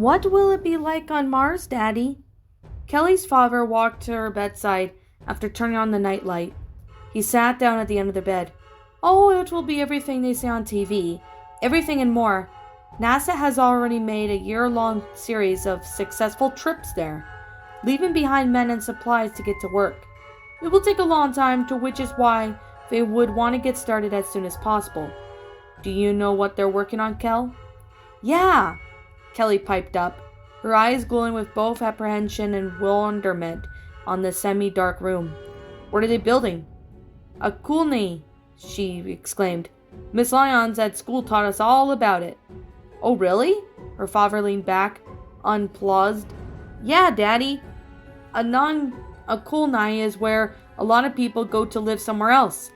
What will it be like on Mars, Daddy? Kelly's father walked to her bedside after turning on the nightlight. He sat down at the end of the bed. Oh, it will be everything they say on TV. Everything and more. NASA has already made a year-long series of successful trips there, leaving behind men and supplies to get to work. It will take a long time, which is why they would want to get started as soon as possible. Do you know what they're working on, Kel? Yeah, Kelly piped up, her eyes glowing with both apprehension and wonderment on the semi-dark room. What are they building? A colony, she exclaimed. Miss Lyons at school taught us all about it. Oh, really? Her father leaned back, unplugged. Yeah, Daddy. A colony is where a lot of people go to live somewhere else.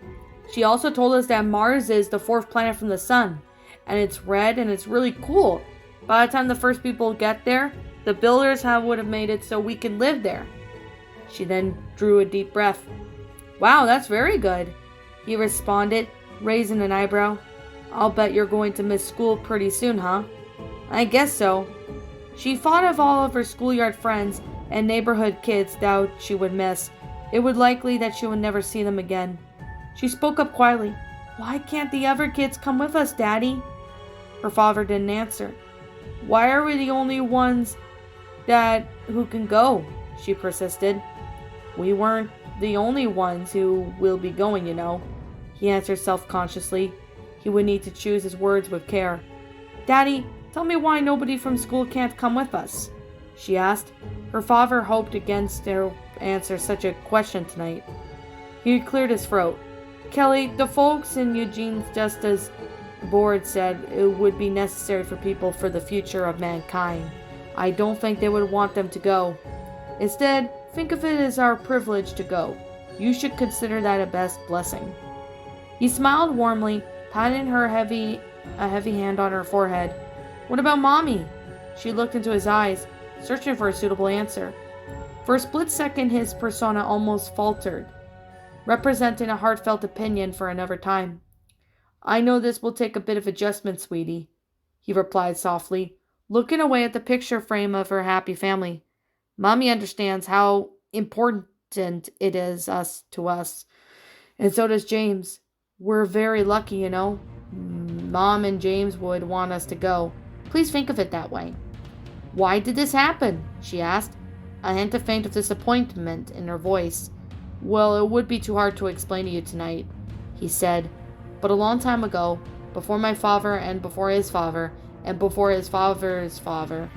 She also told us that Mars is the fourth planet from the sun, and it's red and it's really cool. By the time the first people get there, the builders would have made it so we can live there. She then drew a deep breath. Wow, that's very good, he responded, raising an eyebrow. I'll bet you're going to miss school pretty soon, huh? I guess so. She thought of all of her schoolyard friends and neighborhood kids that she would miss. It would likely that she would never see them again. She spoke up quietly. Why can't the other kids come with us, Daddy? Her father didn't answer. Why are we the only ones who can go? She persisted. We weren't the only ones who will be going, you know, he answered self-consciously. He would need to choose his words with care. Daddy, tell me why nobody from school can't come with us, she asked. Her father hoped against her answer such a question tonight. He cleared his throat. Kelly, the folks in Eugene's Justice Board said it would be necessary for people for the future of mankind. I don't think they would want them to go. Instead, think of it as our privilege to go. You should consider that a best blessing. He smiled warmly, patting a heavy hand on her forehead. What about Mommy? She looked into his eyes, searching for a suitable answer. For a split second, his persona almost faltered, representing a heartfelt opinion for another time. I know this will take a bit of adjustment, sweetie, he replied softly, looking away at the picture frame of her happy family. Mommy understands how important it is to us, and so does James. We're very lucky, you know. Mom and James would want us to go. Please think of it that way. Why did this happen? She asked, a hint of faint disappointment in her voice. Well, it would be too hard to explain to you tonight, he said. But a long time ago, before my father and before his father and before his father's father,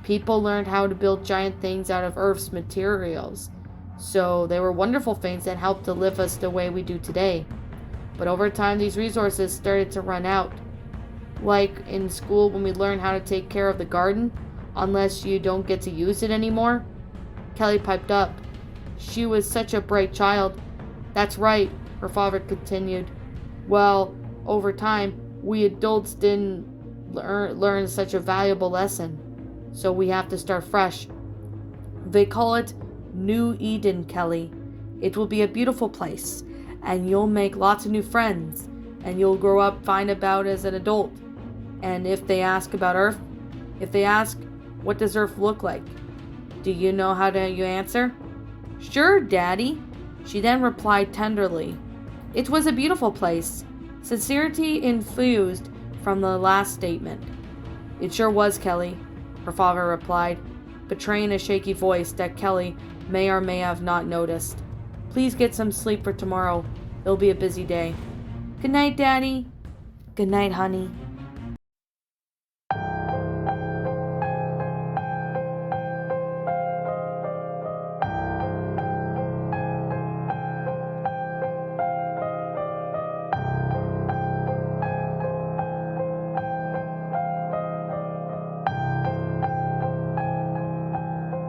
people learned how to build giant things out of Earth's materials. So they were wonderful things that helped to live us the way we do today. But over time, these resources started to run out. Like in school when we learn how to take care of the garden, unless you don't get to use it anymore. Kelly piped up. She was such a bright child. That's right, her father continued. Well, over time, we adults didn't learn such a valuable lesson. So we have to start fresh. They call it New Eden, Kelly. It will be a beautiful place, and you'll make lots of new friends, and you'll grow up fine about as an adult. And if they ask about Earth, if they ask, what does Earth look like? Do you know how to you answer? Sure, Daddy, she then replied tenderly. It was a beautiful place, sincerity infused from the last statement. It sure was, Kelly, her father replied, betraying a shaky voice that Kelly may or may have not noticed. Please get some sleep for tomorrow. It'll be a busy day. Good night, Daddy. Good night, honey.